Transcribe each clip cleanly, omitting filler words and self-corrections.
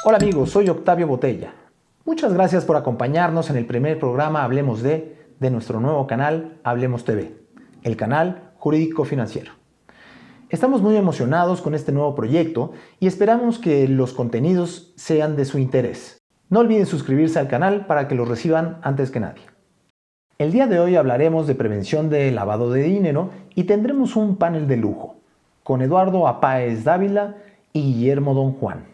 Hola amigos, soy Octavio Botella. Muchas gracias por acompañarnos en el primer programa Hablemos de nuestro nuevo canal Hablemos TV, el canal jurídico financiero. Estamos muy emocionados con este nuevo proyecto y esperamos que los contenidos sean de su interés. No olviden suscribirse al canal para que los reciban antes que nadie. El día de hoy hablaremos de prevención de lavado de dinero y tendremos un panel de lujo con Eduardo Apáez Dávila y Guillermo Don Juan.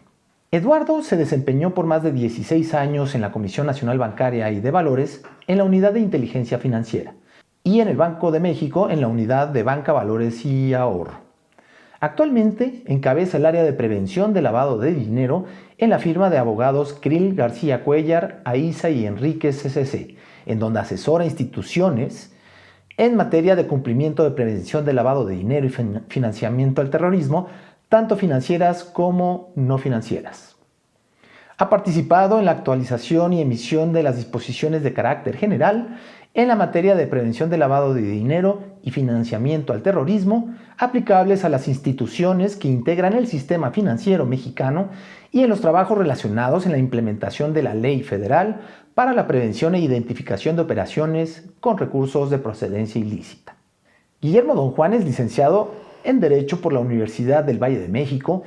Eduardo se desempeñó por más de 16 años en la Comisión Nacional Bancaria y de Valores en la Unidad de Inteligencia Financiera y en el Banco de México en la Unidad de Banca, Valores y Ahorro. Actualmente encabeza el área de prevención de lavado de dinero en la firma de abogados Krill García Cuellar, Aiza y Enríquez CCC, en donde asesora instituciones en materia de cumplimiento de prevención de lavado de dinero y financiamiento al terrorismo, tanto financieras como no financieras. Ha participado en la actualización y emisión de las disposiciones de carácter general en la materia de prevención de lavado de dinero y financiamiento al terrorismo aplicables a las instituciones que integran el sistema financiero mexicano y en los trabajos relacionados en la implementación de la Ley Federal para la prevención e identificación de operaciones con recursos de procedencia ilícita. Guillermo Don Juan es licenciado en Derecho por la Universidad del Valle de México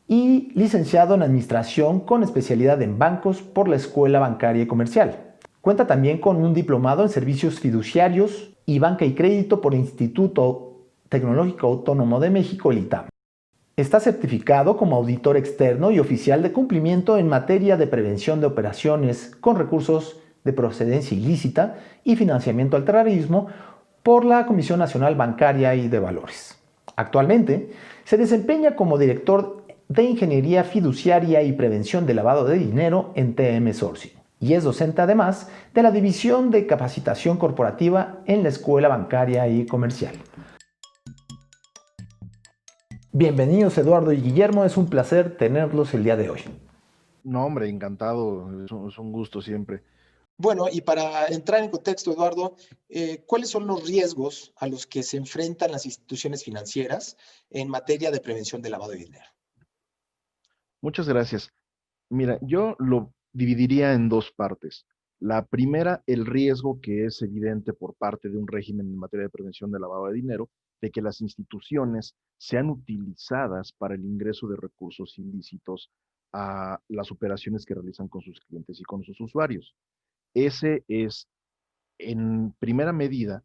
y licenciado en Administración con especialidad en bancos por la Escuela Bancaria y Comercial. Cuenta también con un diplomado en Servicios Fiduciarios y Banca y Crédito por el Instituto Tecnológico Autónomo de México, el ITAM. Está certificado como auditor externo y oficial de cumplimiento en materia de prevención de operaciones con recursos de procedencia ilícita y financiamiento al terrorismo por la Comisión Nacional Bancaria y de Valores. Actualmente se desempeña como director de Ingeniería Fiduciaria y Prevención de Lavado de Dinero en TM Sourcing y es docente además de la División de Capacitación Corporativa en la Escuela Bancaria y Comercial. Bienvenidos Eduardo y Guillermo, es un placer tenerlos el día de hoy. No, hombre, encantado, es un gusto siempre. Bueno, y para entrar en contexto, Eduardo, ¿cuáles son los riesgos a los que se enfrentan las instituciones financieras en materia de prevención de lavado de dinero? Muchas gracias. Mira, yo lo dividiría en dos partes. La primera, el riesgo que es evidente por parte de un régimen en materia de prevención de lavado de dinero, de que las instituciones sean utilizadas para el ingreso de recursos ilícitos a las operaciones que realizan con sus clientes y con sus usuarios. Ese es en primera medida,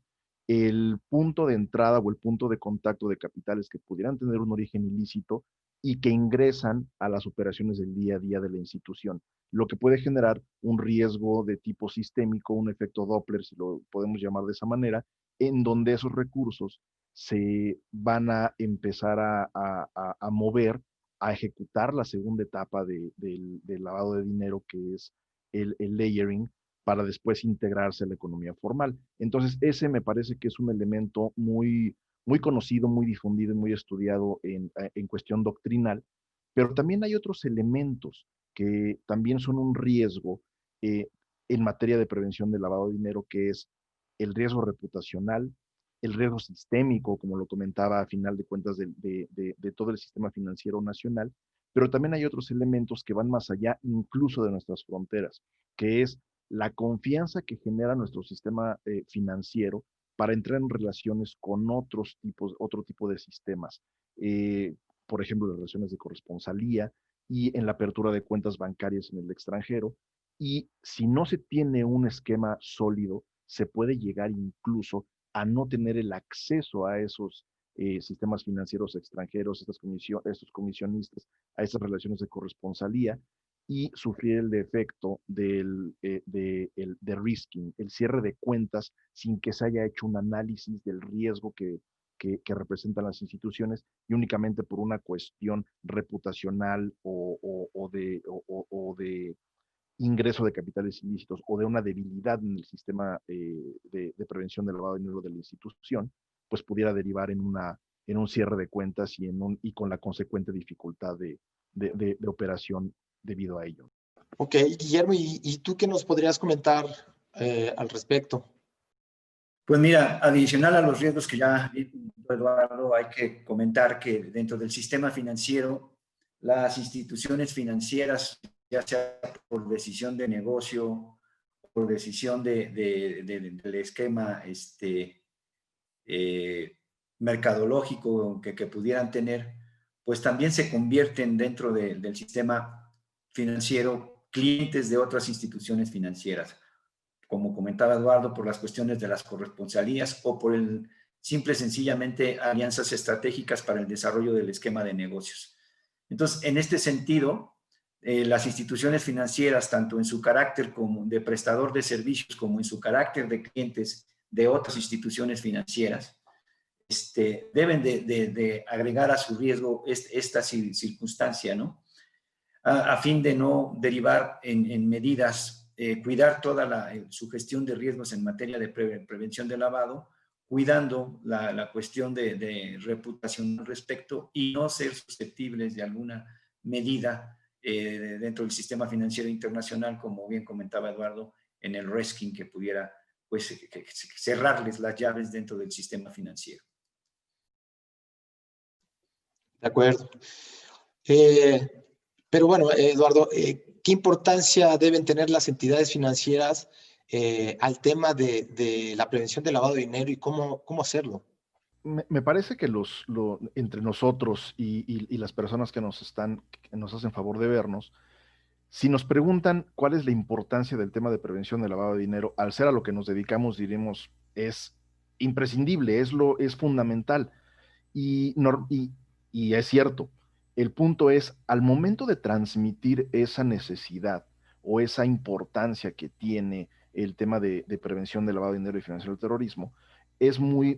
el punto de entrada o el punto de contacto de capitales que pudieran tener un origen ilícito y que ingresan a las operaciones del día a día de la institución, lo que puede generar un riesgo de tipo sistémico, un efecto Doppler, si lo podemos llamar de esa manera, en donde esos recursos se van a empezar a mover, a ejecutar la segunda etapa del lavado de dinero, que es el layering, para después integrarse a la economía formal. Entonces, ese me parece que es un elemento muy conocido, muy difundido y muy estudiado en cuestión doctrinal, pero también hay otros elementos que también son un riesgo eh, en materia de prevención del lavado de dinero, que es el riesgo reputacional, el riesgo sistémico, como lo comentaba a final de cuentas de todo el sistema financiero nacional, pero también hay otros elementos que van más allá incluso de nuestras fronteras, que es la confianza que genera nuestro sistema financiero para entrar en relaciones con otro tipo de sistemas. Eh, por ejemplo, las relaciones de corresponsalía y en la apertura de cuentas bancarias en el extranjero. Y si no se tiene un esquema sólido, se puede llegar incluso a no tener el acceso a esos sistemas financieros extranjeros, estos comisionistas, a esas relaciones de corresponsalía y sufrir el defecto de risking, el cierre de cuentas sin que se haya hecho un análisis del riesgo que representan las instituciones y únicamente por una cuestión reputacional o de ingreso de capitales ilícitos o de una debilidad en el sistema de prevención del lavado de dinero de la institución, pues pudiera derivar en un cierre de cuentas y con la consecuente dificultad de operación debido a ello. Ok, Guillermo, ¿y tú qué nos podrías comentar al respecto? Pues mira, adicional a los riesgos que ya dijo Eduardo, hay que comentar que dentro del sistema financiero, las instituciones financieras, ya sea por decisión de negocio, por decisión del esquema eh, mercadológico que pudieran tener, pues también se convierten dentro del sistema financiero clientes de otras instituciones financieras, como comentaba Eduardo, por las cuestiones de las corresponsalías o por el simple, sencillamente, alianzas estratégicas para el desarrollo del esquema de negocios. Entonces, en este sentido, las instituciones financieras, tanto en su carácter como de prestador de servicios, como en su carácter de clientes de otras instituciones financieras, deben de agregar a su riesgo esta circunstancia, ¿no? A fin de no derivar en medidas, cuidar toda su gestión de riesgos en materia de prevención de lavado, cuidando la cuestión de reputación al respecto y no ser susceptibles de alguna medida dentro del sistema financiero internacional, como bien comentaba Eduardo, en el risking que pudiera pues, cerrarles las llaves dentro del sistema financiero. De acuerdo. Pero bueno, Eduardo, ¿qué importancia deben tener las entidades financieras al tema de la prevención del lavado de dinero y cómo hacerlo? Me parece que entre nosotros y las personas que nos hacen favor de vernos, si nos preguntan cuál es la importancia del tema de prevención del lavado de dinero, al ser a lo que nos dedicamos, diremos, es imprescindible, es fundamental. Y, y es cierto, el punto es, al momento de transmitir esa necesidad o esa importancia que tiene el tema de prevención del lavado de dinero y financiación del terrorismo, es muy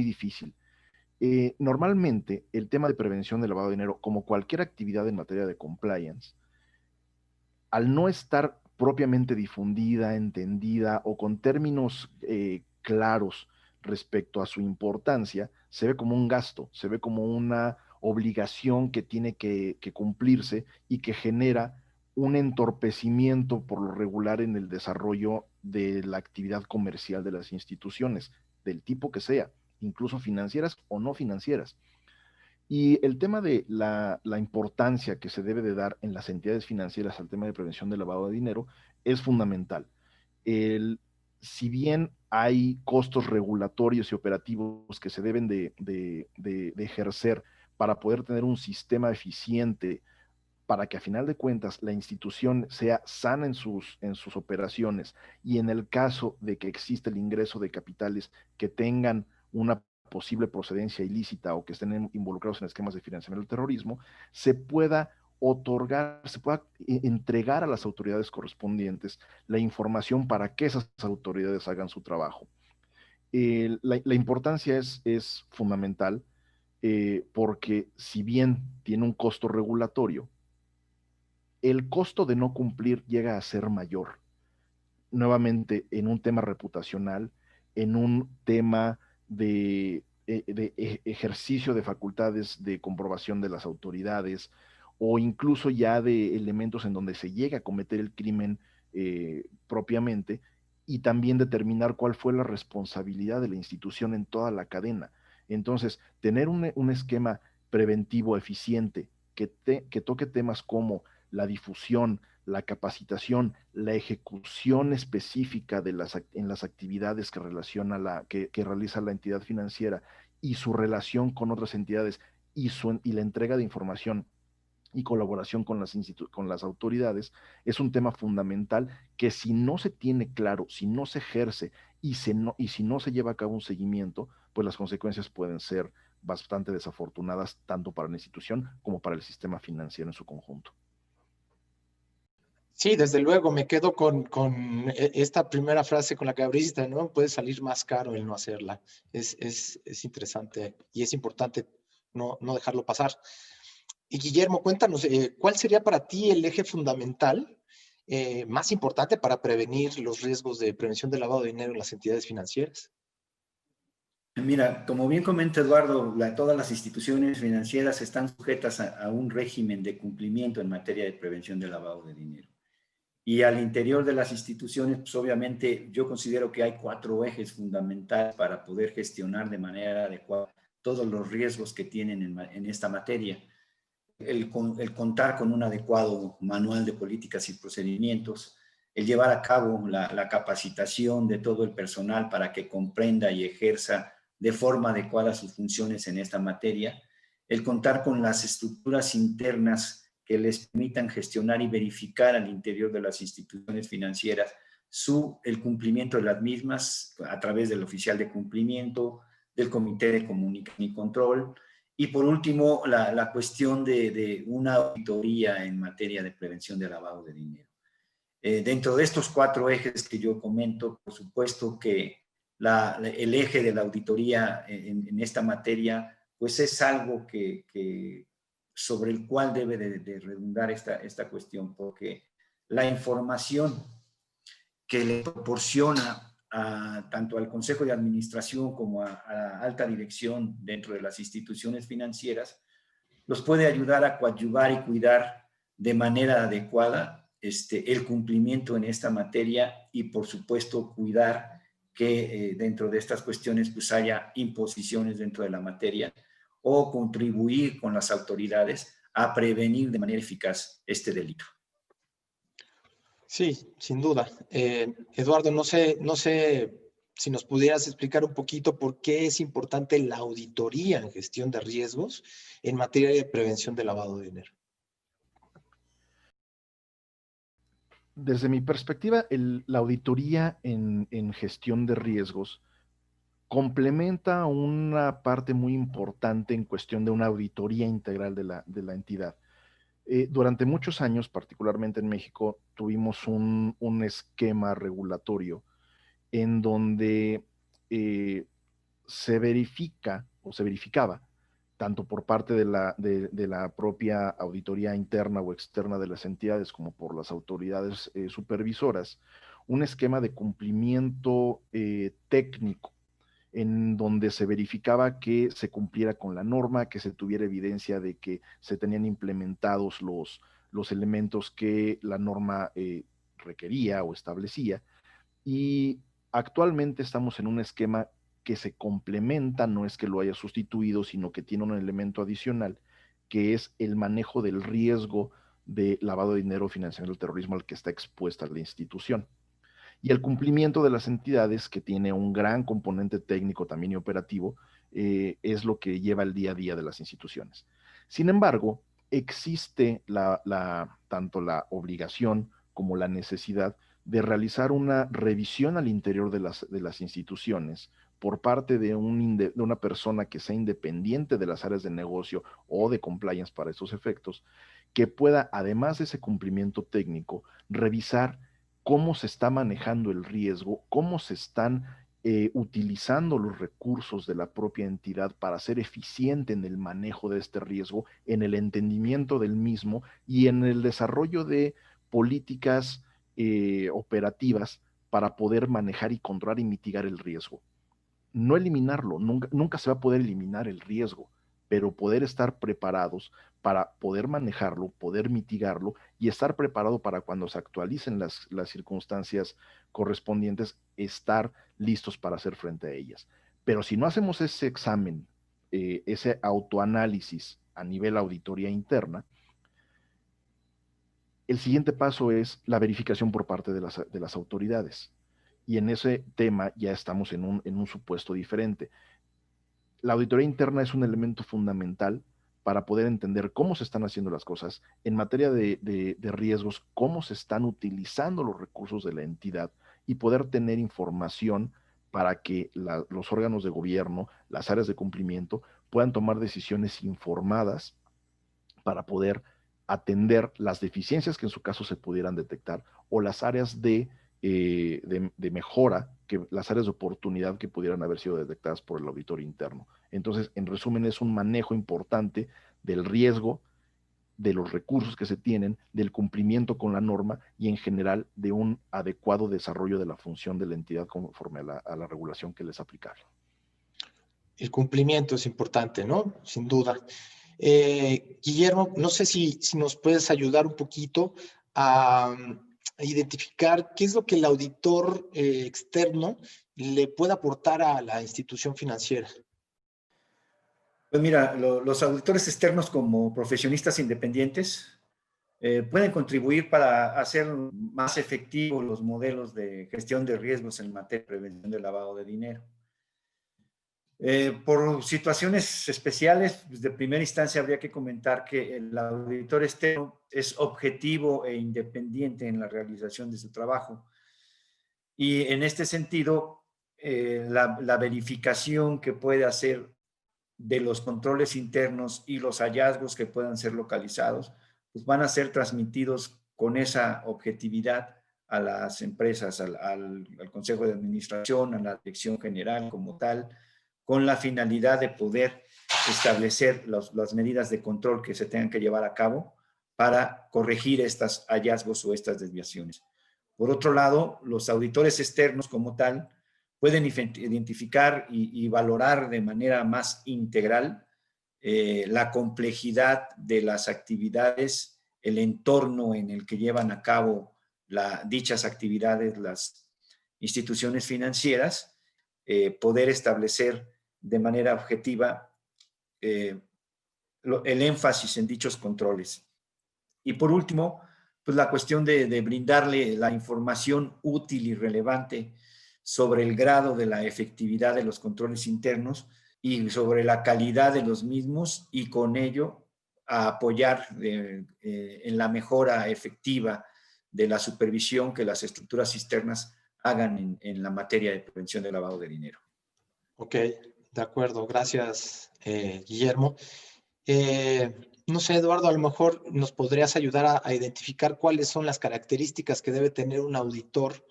difícil. Normalmente, el tema de prevención del lavado de dinero, como cualquier actividad en materia de compliance, al no estar propiamente difundida, entendida o con términos claros respecto a su importancia, se ve como un gasto, se ve como una obligación que tiene que cumplirse y que genera un entorpecimiento por lo regular en el desarrollo de la actividad comercial de las instituciones, del tipo que sea, incluso financieras o no financieras. Y el tema de la importancia que se debe de dar en las entidades financieras al tema de prevención del lavado de dinero es fundamental. Si bien hay costos regulatorios y operativos que se deben de ejercer para poder tener un sistema eficiente para que a final de cuentas la institución sea sana en sus operaciones y en el caso de que exista el ingreso de capitales que tengan una posible procedencia ilícita o que estén involucrados en esquemas de financiamiento del terrorismo, se pueda otorgar, se pueda entregar a las autoridades correspondientes la información para que esas autoridades hagan su trabajo. La importancia es fundamental porque si bien tiene un costo regulatorio, el costo de no cumplir llega a ser mayor. Nuevamente, en un tema reputacional, en un tema de ejercicio de facultades de comprobación de las autoridades o incluso ya de elementos en donde se llega a cometer el crimen propiamente y también determinar cuál fue la responsabilidad de la institución en toda la cadena. Entonces, tener un esquema preventivo eficiente que toque temas como la difusión, la capacitación, la ejecución específica en las actividades que realiza la entidad financiera y su relación con otras entidades y la entrega de información y colaboración con las autoridades, es un tema fundamental que si no se tiene claro, si no se ejerce y si no se lleva a cabo un seguimiento, pues las consecuencias pueden ser bastante desafortunadas tanto para la institución como para el sistema financiero en su conjunto. Sí, desde luego, me quedo con esta primera frase con la que abriste, ¿no? Puede salir más caro el no hacerla. Es interesante y es importante no dejarlo pasar. Y Guillermo, cuéntanos, ¿cuál sería para ti el eje fundamental más importante para prevenir los riesgos de prevención del lavado de dinero en las entidades financieras? Mira, como bien comenta Eduardo, todas las instituciones financieras están sujetas a un régimen de cumplimiento en materia de prevención del lavado de dinero. Y al interior de las instituciones, pues obviamente yo considero que hay 4 ejes fundamentales para poder gestionar de manera adecuada todos los riesgos que tienen en esta materia. El contar con un adecuado manual de políticas y procedimientos, el llevar a cabo la capacitación de todo el personal para que comprenda y ejerza de forma adecuada sus funciones en esta materia, el contar con las estructuras internas que les permitan gestionar y verificar al interior de las instituciones financieras el cumplimiento de las mismas a través del oficial de cumplimiento, del comité de comunicación y control, y por último, la cuestión de una auditoría en materia de prevención de lavado de dinero. Dentro de estos 4 ejes que yo comento, por supuesto que el eje de la auditoría en esta materia, pues es algo sobre el cual debe de redundar esta cuestión, porque la información que le proporciona tanto al Consejo de Administración como a la alta dirección dentro de las instituciones financieras, los puede ayudar a coadyuvar y cuidar de manera adecuada el cumplimiento en esta materia y, por supuesto, cuidar que dentro de estas cuestiones pues haya imposiciones dentro de la materia o contribuir con las autoridades a prevenir de manera eficaz este delito. Sí, sin duda. Eduardo, no sé si nos pudieras explicar un poquito por qué es importante la auditoría en gestión de riesgos en materia de prevención de lavado de dinero. Desde mi perspectiva, la auditoría en gestión de riesgos complementa una parte muy importante en cuestión de una auditoría integral de la entidad. Durante muchos años, particularmente en México, tuvimos un esquema regulatorio en donde se verifica o se verificaba, tanto por parte de la propia auditoría interna o externa de las entidades como por las autoridades supervisoras, un esquema de cumplimiento técnico en donde se verificaba que se cumpliera con la norma, que se tuviera evidencia de que se tenían implementados los elementos que la norma requería o establecía. Y actualmente estamos en un esquema que se complementa, no es que lo haya sustituido, sino que tiene un elemento adicional, que es el manejo del riesgo de lavado de dinero, financiamiento del terrorismo al que está expuesta la institución. Y el cumplimiento de las entidades, que tiene un gran componente técnico también y operativo, es lo que lleva el día a día de las instituciones. Sin embargo, existe tanto la obligación como la necesidad de realizar una revisión al interior de las instituciones por parte de una persona que sea independiente de las áreas de negocio o de compliance para esos efectos, que pueda, además de ese cumplimiento técnico, revisar cómo se está manejando el riesgo, cómo se están utilizando los recursos de la propia entidad para ser eficiente en el manejo de este riesgo, en el entendimiento del mismo y en el desarrollo de políticas operativas para poder manejar y controlar y mitigar el riesgo. No eliminarlo, nunca se va a poder eliminar el riesgo, pero poder estar preparados para poder manejarlo, poder mitigarlo y estar preparado para cuando se actualicen las circunstancias correspondientes, estar listos para hacer frente a ellas. Pero si no hacemos ese examen, ese autoanálisis a nivel auditoría interna, el siguiente paso es la verificación por parte de las autoridades. Y en ese tema ya estamos en un supuesto diferente. La auditoría interna es un elemento fundamental para poder entender cómo se están haciendo las cosas en materia de riesgos, cómo se están utilizando los recursos de la entidad y poder tener información para que los órganos de gobierno, las áreas de cumplimiento, puedan tomar decisiones informadas para poder atender las deficiencias que en su caso se pudieran detectar o las áreas de mejora, las áreas de oportunidad que pudieran haber sido detectadas por el auditor interno. Entonces, en resumen, es un manejo importante del riesgo, de los recursos que se tienen, del cumplimiento con la norma y en general de un adecuado desarrollo de la función de la entidad conforme a la regulación que les es aplicable. El cumplimiento es importante, ¿no? Sin duda. Guillermo, no sé si nos puedes ayudar un poquito a identificar qué es lo que el auditor externo le puede aportar a la institución financiera. Pues mira, los auditores externos como profesionistas independientes pueden contribuir para hacer más efectivos los modelos de gestión de riesgos en materia de prevención del lavado de dinero. Por situaciones especiales, pues de primera instancia habría que comentar que el auditor externo es objetivo e independiente en la realización de su trabajo. Y en este sentido, la verificación que puede hacer de los controles internos y los hallazgos que puedan ser localizados, pues van a ser transmitidos con esa objetividad a las empresas, al Consejo de Administración, a la Dirección General como tal, con la finalidad de poder establecer las medidas de control que se tengan que llevar a cabo para corregir estos hallazgos o estas desviaciones. Por otro lado, los auditores externos como tal pueden identificar y valorar de manera más integral la complejidad de las actividades, el entorno en el que llevan a cabo dichas actividades las instituciones financieras, poder establecer de manera objetiva el énfasis en dichos controles. Y por último, pues la cuestión de brindarle la información útil y relevante sobre el grado de la efectividad de los controles internos y sobre la calidad de los mismos, y con ello a apoyar en la mejora efectiva de la supervisión que las estructuras externas hagan en la materia de prevención del lavado de dinero. Ok, de acuerdo. Gracias, Guillermo. No sé, Eduardo, a lo mejor nos podrías ayudar a identificar cuáles son las características que debe tener un auditor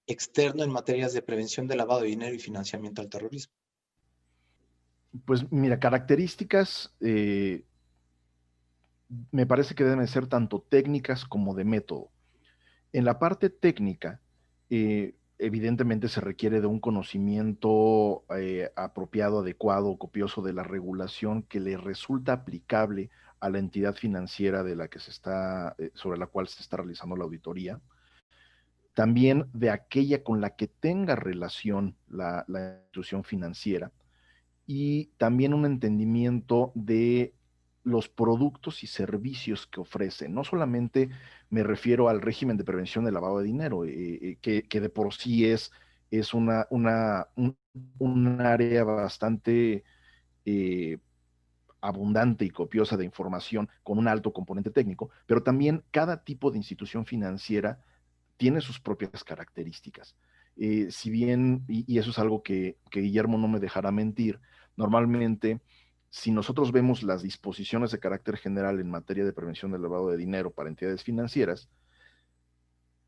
externo en materias de prevención de lavado de dinero y financiamiento al terrorismo. Pues mira, características me parece que deben ser tanto técnicas como de método. En la parte técnica, evidentemente se requiere de un conocimiento apropiado, adecuado, copioso de la regulación que le resulta aplicable a la entidad financiera de la que sobre la cual se está realizando la auditoría. También de aquella con la que tenga relación la institución financiera, y también un entendimiento de los productos y servicios que ofrece. No solamente me refiero al régimen de prevención del lavado de dinero, que de por sí es un área bastante abundante y copiosa de información con un alto componente técnico, pero también cada tipo de institución financiera tiene sus propias características. Si bien, y eso es algo que Guillermo no me dejará mentir, normalmente, si nosotros vemos las disposiciones de carácter general en materia de prevención del lavado de dinero para entidades financieras,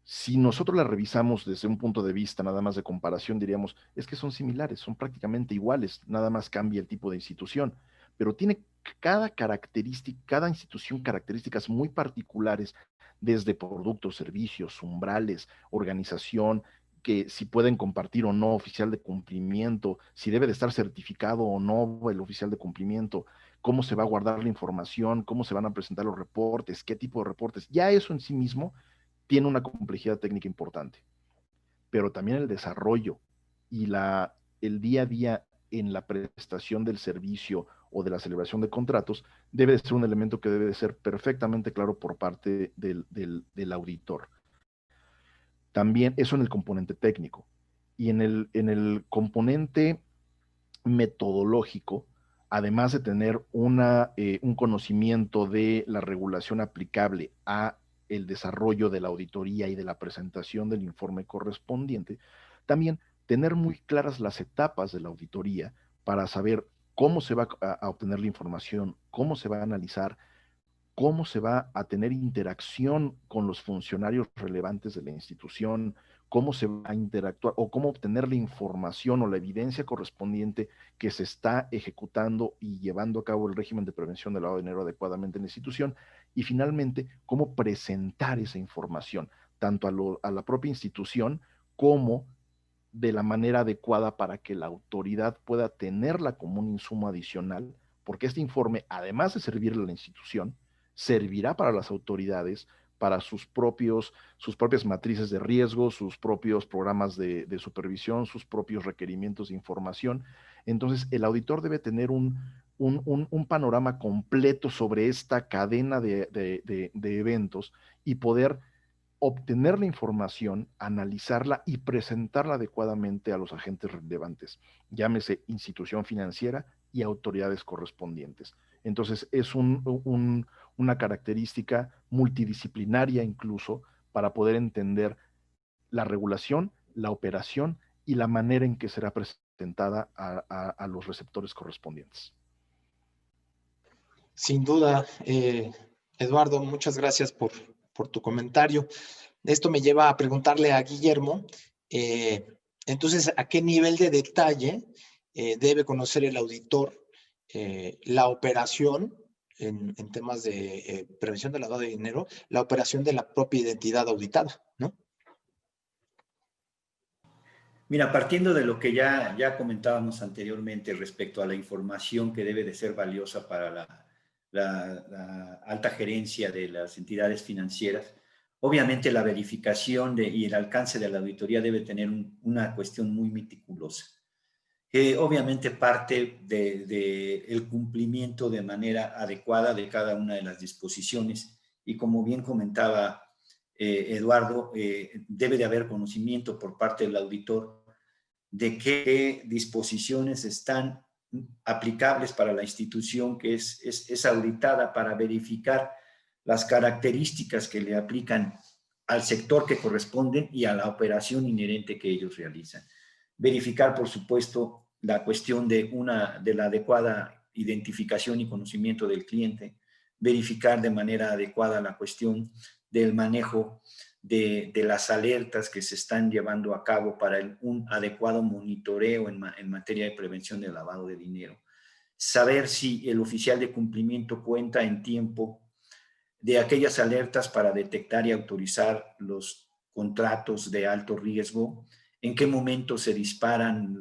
si nosotros las revisamos desde un punto de vista nada más de comparación, diríamos, es que son similares, son prácticamente iguales, nada más cambia el tipo de institución, pero tiene cada característica, cada institución características muy particulares, desde productos, servicios, umbrales, organización, que si pueden compartir o no oficial de cumplimiento, si debe de estar certificado o no el oficial de cumplimiento, cómo se va a guardar la información, cómo se van a presentar los reportes, qué tipo de reportes. Ya eso en sí mismo tiene una complejidad técnica importante, pero también el desarrollo y el día a día en la prestación del servicio o de la celebración de contratos debe de ser un elemento que debe de ser perfectamente claro por parte del auditor. También eso en el componente técnico. Y en el componente metodológico, además de tener un conocimiento de la regulación aplicable a el desarrollo de la auditoría y de la presentación del informe correspondiente, también tener muy claras las etapas de la auditoría para saber cómo se va a obtener la información, cómo se va a analizar, cómo se va a tener interacción con los funcionarios relevantes de la institución, cómo se va a interactuar o cómo obtener la información o la evidencia correspondiente que se está ejecutando y llevando a cabo el régimen de prevención del lavado de dinero adecuadamente en la institución, y finalmente cómo presentar esa información tanto a la propia institución como de la manera adecuada para que la autoridad pueda tenerla como un insumo adicional, porque este informe, además de servirle a la institución, servirá para las autoridades para sus propias matrices de riesgo, sus propios programas de supervisión, sus propios requerimientos de información. Entonces, el auditor debe tener un panorama completo sobre esta cadena de eventos y poder obtener la información, analizarla y presentarla adecuadamente a los agentes relevantes, llámese institución financiera y autoridades correspondientes. Entonces, es una característica multidisciplinaria incluso para poder entender la regulación, la operación y la manera en que será presentada a los receptores correspondientes. Sin duda, Eduardo, muchas gracias por tu comentario. Esto me lleva a preguntarle a Guillermo, entonces, ¿a qué nivel de detalle debe conocer el auditor la operación en temas de prevención del lavado de dinero, la operación de la propia identidad auditada, ¿no? Mira, partiendo de lo que ya comentábamos anteriormente respecto a la información que debe de ser valiosa para la alta gerencia de las entidades financieras, obviamente la verificación y el alcance de la auditoría debe tener una cuestión muy meticulosa, que obviamente parte del cumplimiento de manera adecuada de cada una de las disposiciones y como bien comentaba Eduardo, debe de haber conocimiento por parte del auditor de qué disposiciones están aplicables para la institución que es auditada para verificar las características que le aplican al sector que corresponden y a la operación inherente que ellos realizan. Verificar, por supuesto, la cuestión de la adecuada identificación y conocimiento del cliente, verificar de manera adecuada la cuestión del manejo de las alertas que se están llevando a cabo para un adecuado monitoreo en materia de prevención del lavado de dinero. Saber si el oficial de cumplimiento cuenta en tiempo de aquellas alertas para detectar y autorizar los contratos de alto riesgo, en qué momento se disparan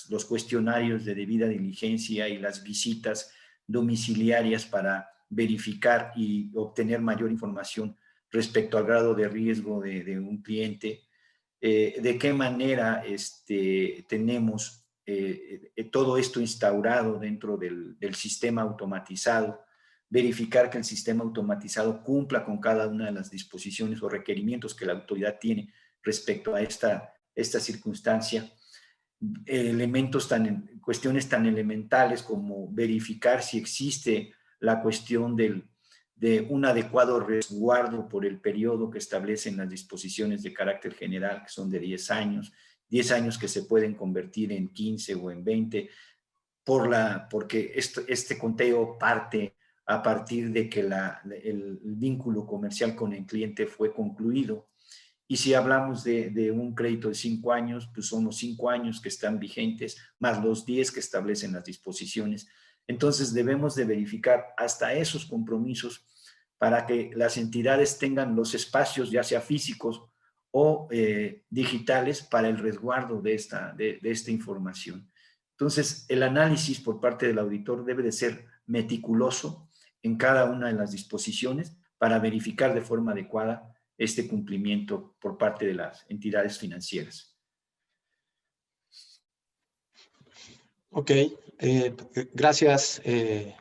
los cuestionarios de debida diligencia y las visitas domiciliarias para verificar y obtener mayor información respecto al grado de riesgo de un cliente, de qué manera tenemos todo esto instaurado dentro del sistema automatizado, verificar que el sistema automatizado cumpla con cada una de las disposiciones o requerimientos que la autoridad tiene respecto a esta circunstancia, cuestiones tan elementales como verificar si existe la cuestión de un adecuado resguardo por el periodo que establecen las disposiciones de carácter general, que son de 10 años, 10 años que se pueden convertir en 15 o en 20, porque este conteo parte a partir de que el vínculo comercial con el cliente fue concluido. Y si hablamos de un crédito de 5 años, pues son los 5 años que están vigentes, más los 10 que establecen las disposiciones. Entonces debemos de verificar hasta esos compromisos para que las entidades tengan los espacios, ya sea físicos o digitales, para el resguardo de esta información. Entonces, el análisis por parte del auditor debe de ser meticuloso en cada una de las disposiciones para verificar de forma adecuada este cumplimiento por parte de las entidades financieras. Ok, gracias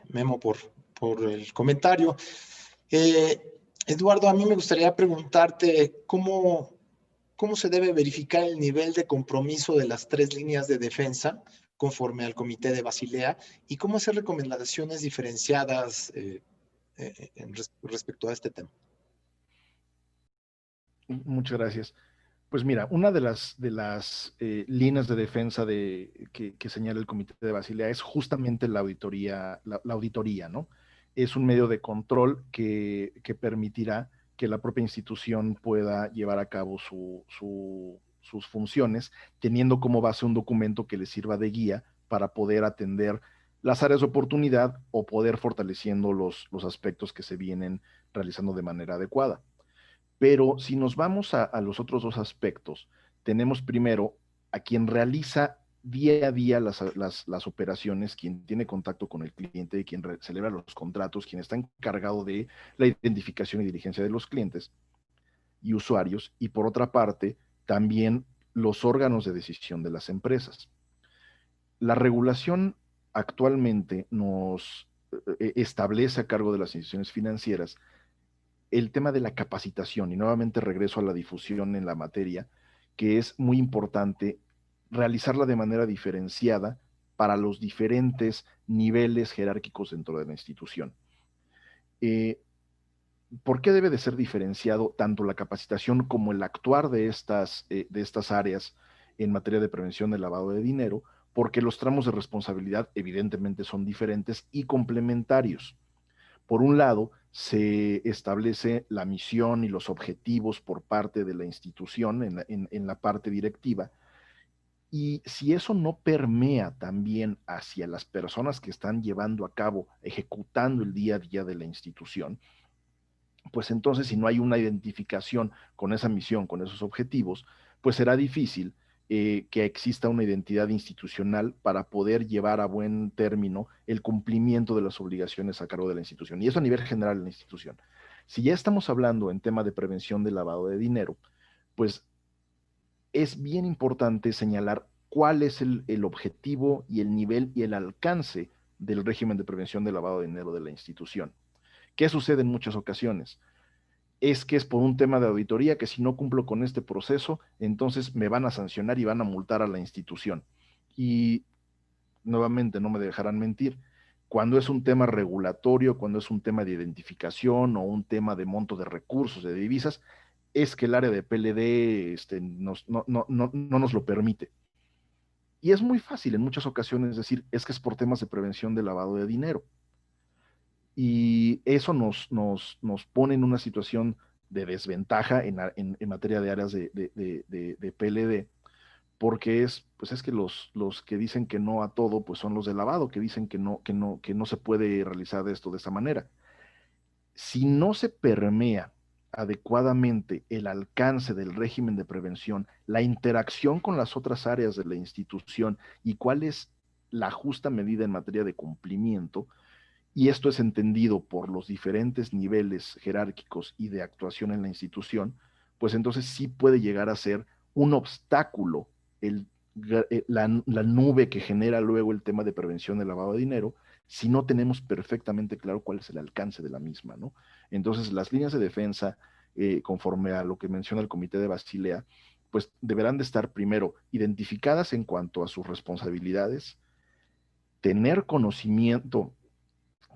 Memo por el comentario. Eduardo, a mí me gustaría preguntarte cómo se debe verificar el nivel de compromiso de las 3 líneas de defensa conforme al Comité de Basilea y cómo hacer recomendaciones diferenciadas respecto a este tema. Muchas gracias. Pues mira, una de las líneas de defensa que señala el Comité de Basilea es justamente la auditoría, la auditoría, ¿no? Es un medio de control que permitirá que la propia institución pueda llevar a cabo sus funciones, teniendo como base un documento que le sirva de guía para poder atender las áreas de oportunidad o poder fortaleciendo los aspectos que se vienen realizando de manera adecuada. Pero si nos vamos a los otros dos aspectos, tenemos primero a quien realiza día a día las operaciones, quien tiene contacto con el cliente, quien celebra los contratos, quien está encargado de la identificación y diligencia de los clientes y usuarios, y por otra parte, también los órganos de decisión de las empresas. La regulación actualmente nos establece a cargo de las instituciones financieras el tema de la capacitación, y nuevamente regreso a la difusión en la materia, que es muy importante realizarla de manera diferenciada para los diferentes niveles jerárquicos dentro de la institución. ¿Por qué debe de ser diferenciado tanto la capacitación como el actuar de estas áreas en materia de prevención del lavado de dinero? Porque los tramos de responsabilidad evidentemente son diferentes y complementarios. Por un lado, se establece la misión y los objetivos por parte de la institución en la parte directiva, y si eso no permea también hacia las personas que están llevando a cabo, ejecutando el día a día de la institución, pues entonces si no hay una identificación con esa misión, con esos objetivos, pues será difícil que exista una identidad institucional para poder llevar a buen término el cumplimiento de las obligaciones a cargo de la institución. Y eso a nivel general en la institución. Si ya estamos hablando en tema de prevención del lavado de dinero, pues es bien importante señalar cuál es el objetivo y el nivel y el alcance del régimen de prevención del lavado de dinero de la institución. ¿Qué sucede en muchas ocasiones? Es que es por un tema de auditoría que si no cumplo con este proceso, entonces me van a sancionar y van a multar a la institución. Y nuevamente, no me dejarán mentir, cuando es un tema regulatorio, cuando es un tema de identificación o un tema de monto de recursos, de divisas, es que el área de PLD no nos lo permite. Y es muy fácil en muchas ocasiones decir, es que es por temas de prevención de lavado de dinero. Y eso nos pone en una situación de desventaja en materia de áreas de PLD, porque pues es que los que dicen que no a todo, pues son los de lavado, que dicen que no se puede realizar esto de esa manera. Si no se permea adecuadamente el alcance del régimen de prevención, la interacción con las otras áreas de la institución y cuál es la justa medida en materia de cumplimiento, y esto es entendido por los diferentes niveles jerárquicos y de actuación en la institución, pues entonces sí puede llegar a ser un obstáculo la nube que genera luego el tema de prevención del lavado de dinero, si no tenemos perfectamente claro cuál es el alcance de la misma, ¿no? Entonces, las líneas de defensa, conforme a lo que menciona el Comité de Basilea, pues deberán de estar primero identificadas en cuanto a sus responsabilidades, tener conocimiento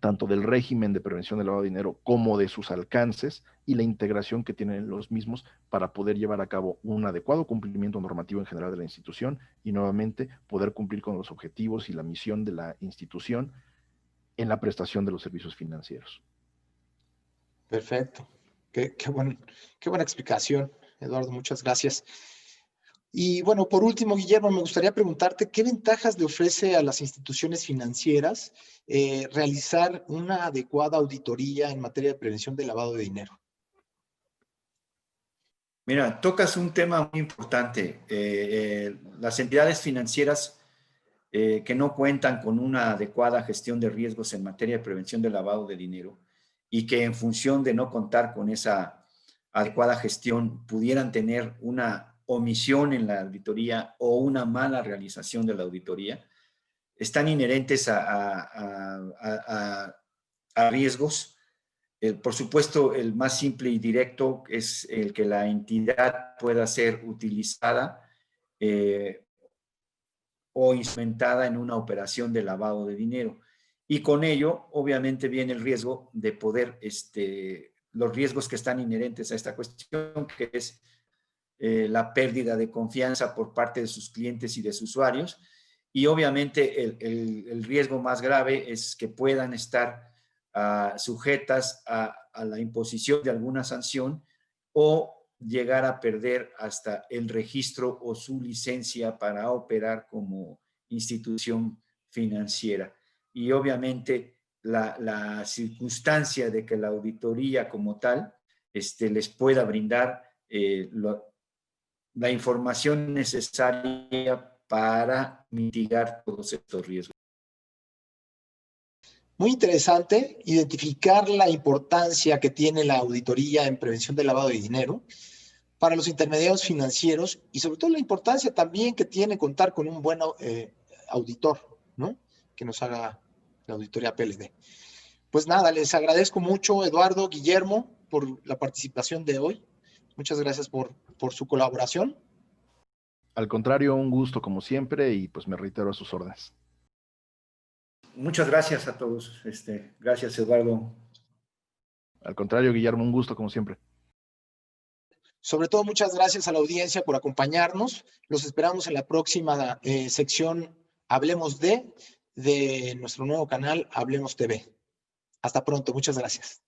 tanto del régimen de prevención del lavado de dinero como de sus alcances y la integración que tienen los mismos para poder llevar a cabo un adecuado cumplimiento normativo en general de la institución y nuevamente poder cumplir con los objetivos y la misión de la institución en la prestación de los servicios financieros. Perfecto. Qué buena explicación, Eduardo. Muchas gracias. Y bueno, por último, Guillermo, me gustaría preguntarte, ¿qué ventajas le ofrece a las instituciones financieras realizar una adecuada auditoría en materia de prevención del lavado de dinero? Mira, tocas un tema muy importante. Las entidades financieras que no cuentan con una adecuada gestión de riesgos en materia de prevención del lavado de dinero y que en función de no contar con esa adecuada gestión pudieran tener una omisión en la auditoría o una mala realización de la auditoría, están inherentes a riesgos. Por supuesto, el más simple y directo es el que la entidad pueda ser utilizada o instrumentada en una operación de lavado de dinero. Y con ello, obviamente, viene el riesgo de poder, los riesgos que están inherentes a esta cuestión, que es la pérdida de confianza por parte de sus clientes y de sus usuarios. Y obviamente el riesgo más grave es que puedan estar sujetas a la imposición de alguna sanción o llegar a perder hasta el registro o su licencia para operar como institución financiera. Y obviamente la circunstancia de que la auditoría como tal les pueda brindar la información necesaria para mitigar todos estos riesgos. Muy interesante identificar la importancia que tiene la auditoría en prevención del lavado de dinero para los intermediarios financieros y sobre todo la importancia también que tiene contar con un buen auditor, ¿no? Que nos haga la auditoría PLD. Pues nada, les agradezco mucho, Eduardo, Guillermo, por la participación de hoy. Muchas gracias por su colaboración. Al contrario, un gusto como siempre y pues me reitero a sus órdenes. Muchas gracias a todos. Gracias, Eduardo. Al contrario, Guillermo, un gusto como siempre. Sobre todo, muchas gracias a la audiencia por acompañarnos. Los esperamos en la próxima sección Hablemos de nuestro nuevo canal Hablemos TV. Hasta pronto. Muchas gracias.